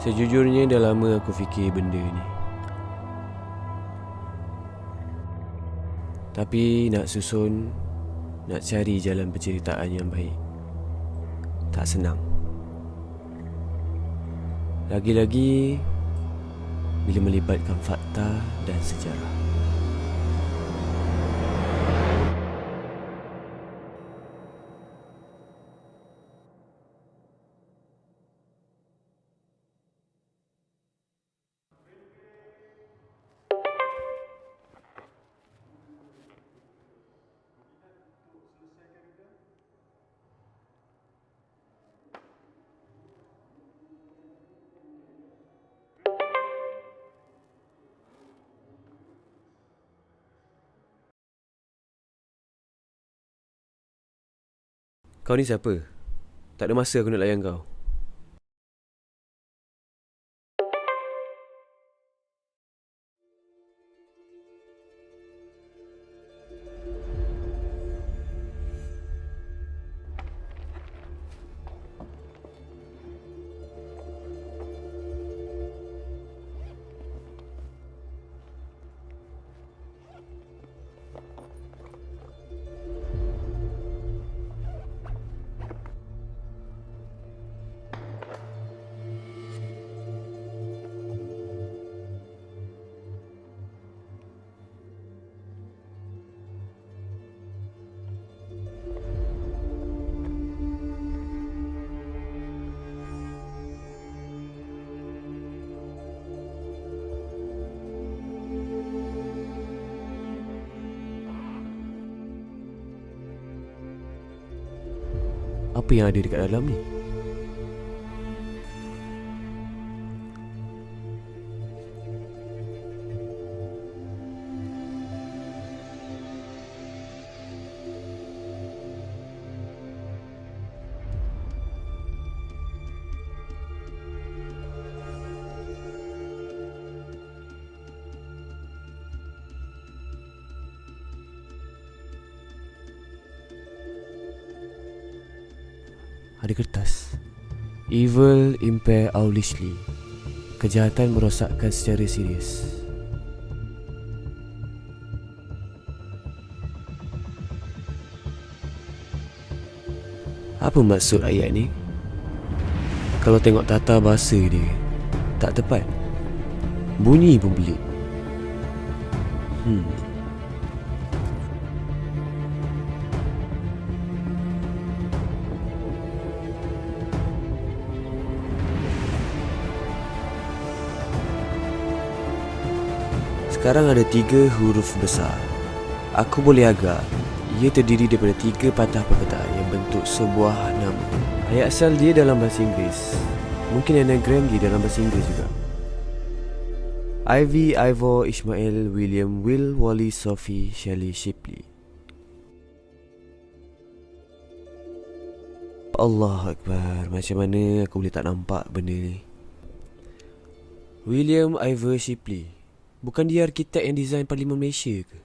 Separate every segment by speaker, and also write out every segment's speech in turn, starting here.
Speaker 1: Sejujurnya dah lama aku fikir benda ni. Tapi nak susun, nak cari jalan penceritaan yang baik, tak senang. Lagi-lagi bila melibatkan fakta dan sejarah. Kau ni siapa? Tak ada masa aku nak layan kau. Apa yang ada dekat dalam ni? Ada kertas. Evil impair owlishly. Kejahatan merosakkan secara serius. Apa maksud ayat ni? Kalau tengok tata bahasa dia, tak tepat. Bunyi pun pelik. Sekarang ada 3 huruf besar. Aku boleh agak ia terdiri daripada 3 patah perkataan yang bentuk sebuah nama. Ayat asal dia dalam bahasa Inggeris. Mungkin anagram dia dalam bahasa Inggeris juga. Ivy, Ivor, Ishmael, William, Will, Wally, Sophie, Shelley, Shipley. Allah Akbar, macam mana aku boleh tak nampak benda ni? William Ivor Shipley. Bukan dia arkitek yang design Parlimen Malaysia ke?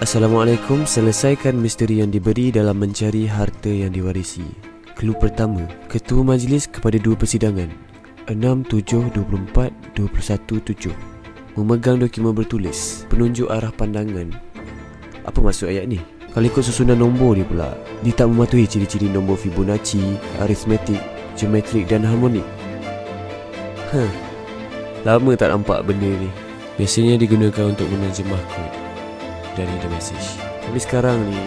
Speaker 1: Assalamualaikum. Selesaikan misteri yang diberi dalam mencari harta yang diwarisi. Clue pertama, Ketua Majlis kepada 2 persidangan 6, 7, 24, 21, 7. memegang dokumen bertulis penunjuk arah pandangan. Apa maksud ayat ni? Kalau ikut susunan nombor dia pula, dia tak mematuhi ciri-ciri nombor Fibonacci, aritmetik, geometrik dan harmonik. Lama tak nampak benda ni. Biasanya digunakan untuk menerjemah kod dan reader message. Tapi sekarang ni,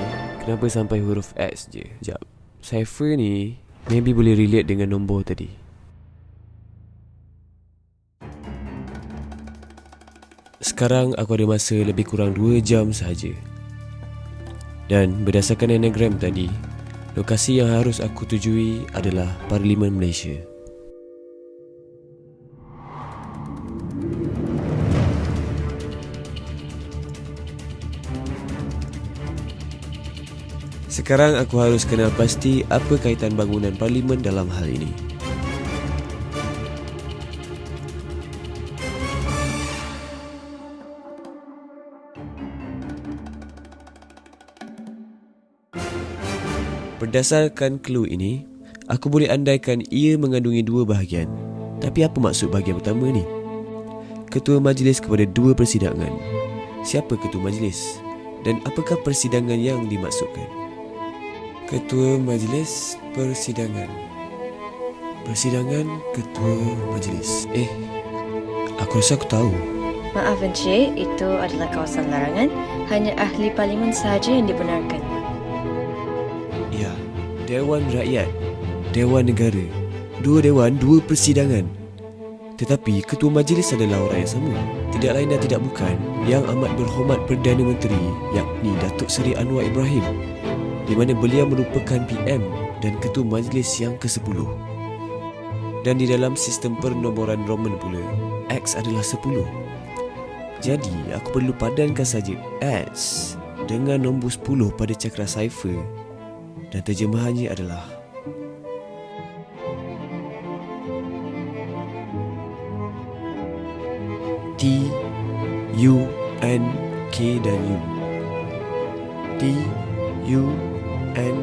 Speaker 1: kenapa sampai huruf X je? Sekejap, cipher ni maybe boleh relate dengan nombor tadi. Sekarang aku ada masa lebih kurang 2 jam sahaja. Dan berdasarkan anagram tadi, lokasi yang harus aku tujui adalah Parlimen Malaysia. Sekarang aku harus kenal pasti apa kaitan bangunan Parlimen dalam hal ini. Berdasarkan clue ini, aku boleh andaikan ia mengandungi 2 bahagian. Tapi apa maksud bahagian pertama ni? Ketua majlis kepada 2 persidangan. Siapa ketua majlis? Dan apakah persidangan yang dimaksudkan? Ketua majlis persidangan. Persidangan ketua majlis. Aku rasa aku tahu.
Speaker 2: Maaf Encik, itu adalah kawasan larangan. Hanya ahli parlimen sahaja yang dibenarkan.
Speaker 1: Ya, Dewan Rakyat, Dewan Negara. 2 dewan, 2 persidangan. Tetapi ketua majlis adalah orang yang sama. Tidak lain dan tidak bukan Yang Amat Berhormat Perdana Menteri, yakni Datuk Seri Anwar Ibrahim, di mana beliau merupakan PM dan ketua majlis yang ke-10. Dan di dalam sistem pernomoran Roman pula, X adalah 10. Jadi aku perlu padankan saja X dengan nombor 10 pada cakra cipher. Dan terjemahannya adalah T, U, N, K dan U. T, U, N,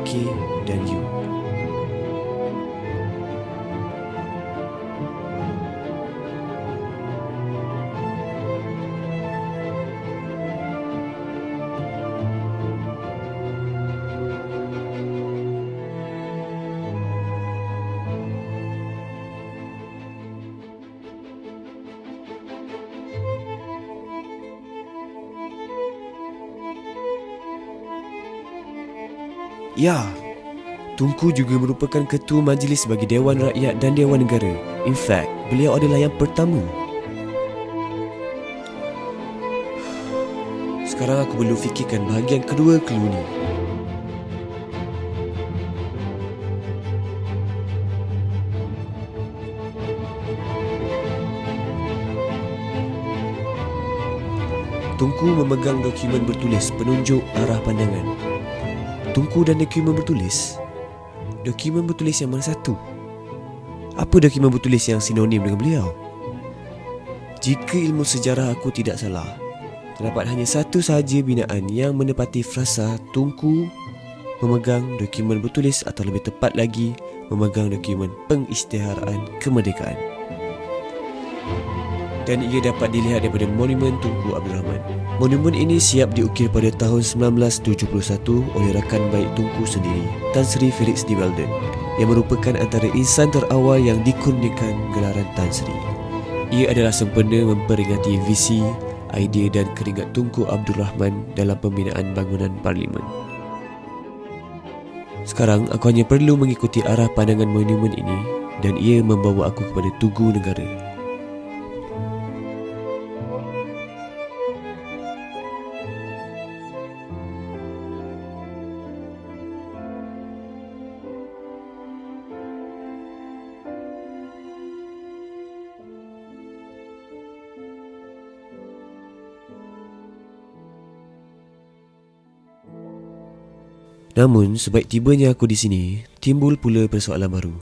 Speaker 1: K dan U. Ya, Tunku juga merupakan ketua majlis bagi Dewan Rakyat dan Dewan Negara. In fact, beliau adalah yang pertama. Sekarang aku perlu fikirkan bahagian kedua clue ni. Tunku memegang dokumen bertulis penunjuk arah pandangan. Tunku dan dokumen bertulis? Dokumen bertulis yang mana satu? Apa dokumen bertulis yang sinonim dengan beliau? Jika ilmu sejarah aku tidak salah, terdapat hanya satu sahaja binaan yang menepati frasa Tunku memegang dokumen bertulis, atau lebih tepat lagi, memegang dokumen pengisytiharan kemerdekaan. Dan ia dapat dilihat daripada Monumen Tunku Abdul Rahman. Monumen ini siap diukir pada tahun 1971 oleh rakan baik Tunku sendiri, Tan Sri Felix de Weldon, yang merupakan antara insan terawal yang dikurniakan gelaran Tan Sri. Ia adalah sempena memperingati visi, idea dan keringat Tunku Abdul Rahman dalam pembinaan bangunan Parlimen. Sekarang aku hanya perlu mengikuti arah pandangan monumen ini dan ia membawa aku kepada Tugu Negara. Namun, sebaik tibanya aku di sini, timbul pula persoalan baru.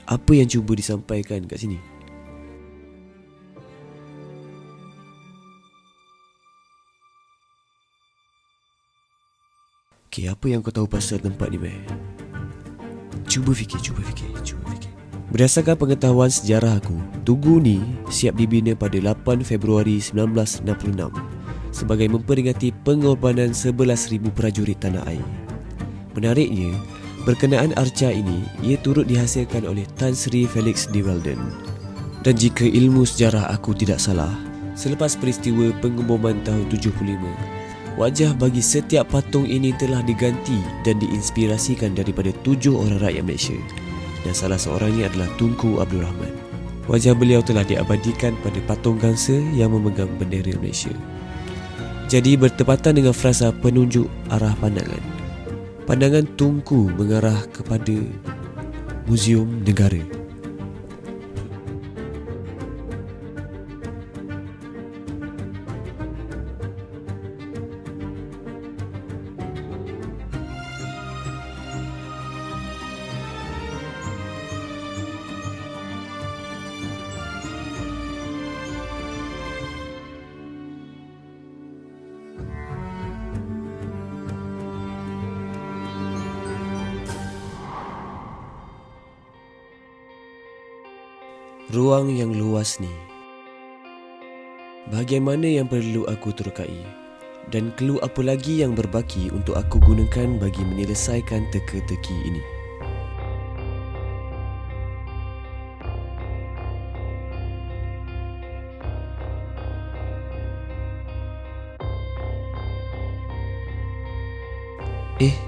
Speaker 1: Apa yang cuba disampaikan kat sini? Okey, apa yang kau tahu pasal tempat ni, Mai? Cuba fikir. Berdasarkan pengetahuan sejarah aku, tugu ni siap dibina pada 8 Februari 1966 sebagai memperingati pengorbanan 11,000 prajurit tanah air. Menariknya, berkenaan arca ini ia turut dihasilkan oleh Tan Sri Felix de Welden. Dan jika ilmu sejarah aku tidak salah, selepas peristiwa pengeboman tahun 75, wajah bagi setiap patung ini telah diganti dan diinspirasikan daripada 7 orang rakyat Malaysia, dan salah seorangnya adalah Tunku Abdul Rahman. Wajah beliau telah diabadikan pada patung gangsa yang memegang bendera Malaysia. Jadi bertepatan dengan frasa penunjuk arah pandangan, pandangan Tunku mengarah kepada Muzium Negara. Ruang yang luas ni, bagaimana yang perlu aku terkai, dan clue apa lagi yang berbaki untuk aku gunakan bagi menyelesaikan teka-teki ini?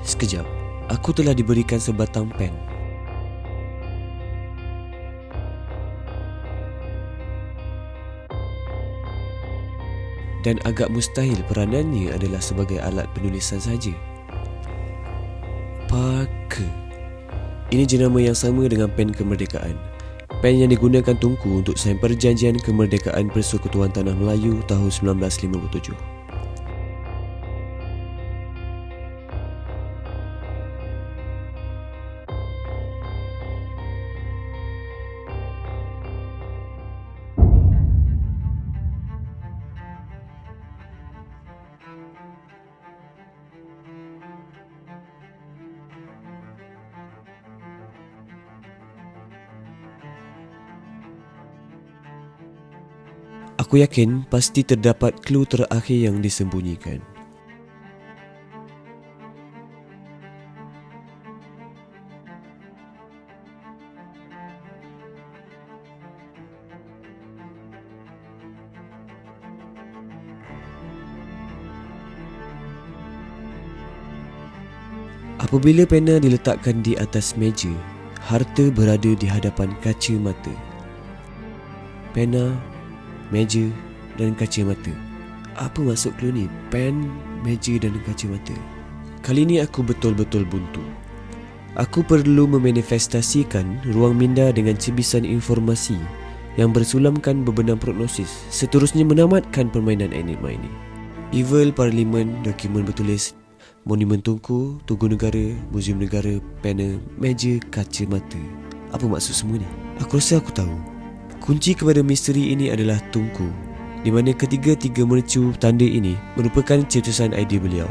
Speaker 1: Sekejap. Aku telah diberikan sebatang pen. Dan agak mustahil peranannya adalah sebagai alat penulisan saja. Parker. Ini jenama yang sama dengan pen kemerdekaan. Pen yang digunakan Tunku untuk sign perjanjian kemerdekaan Persekutuan Tanah Melayu tahun 1957. Aku yakin pasti terdapat clue terakhir yang disembunyikan. Apabila pena diletakkan di atas meja, harta berada di hadapan kaca mata. Pena, meja dan kacamata. Apa maksud clue ni? Pen, meja dan kacamata. Kali ni aku betul-betul buntu. Aku perlu memanifestasikan ruang minda dengan cebisan informasi yang bersulamkan bebenang prognosis, seterusnya menamatkan permainan enigma ini. Evil Parlimen, dokumen bertulis Monumen Tunku, Tugu Negara, Muzium Negara, pena, meja, kacamata. Apa maksud semua ni? Aku rasa aku tahu. Kunci kepada misteri ini adalah Tunku, di mana ketiga-tiga mercu tanda ini merupakan cetusan idea beliau.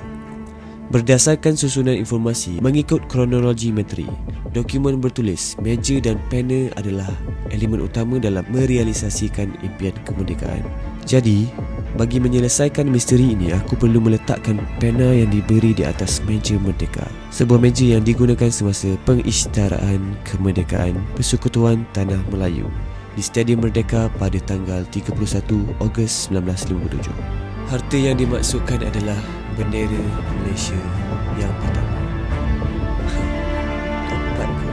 Speaker 1: Berdasarkan susunan informasi mengikut kronologi metri, dokumen bertulis meja dan pena adalah elemen utama dalam merealisasikan impian kemerdekaan. Jadi, bagi menyelesaikan misteri ini, aku perlu meletakkan pena yang diberi di atas meja merdeka. Sebuah meja yang digunakan semasa pengisytiharaan kemerdekaan Persekutuan Tanah Melayu di Stadium Merdeka pada tanggal 31 Ogos 1957. Harta yang dimaksudkan adalah bendera Malaysia yang pertama. Tempat ku.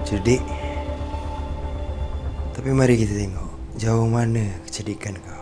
Speaker 3: Cerdik. Tapi mari kita tengok jauh mana kecerdikan kau.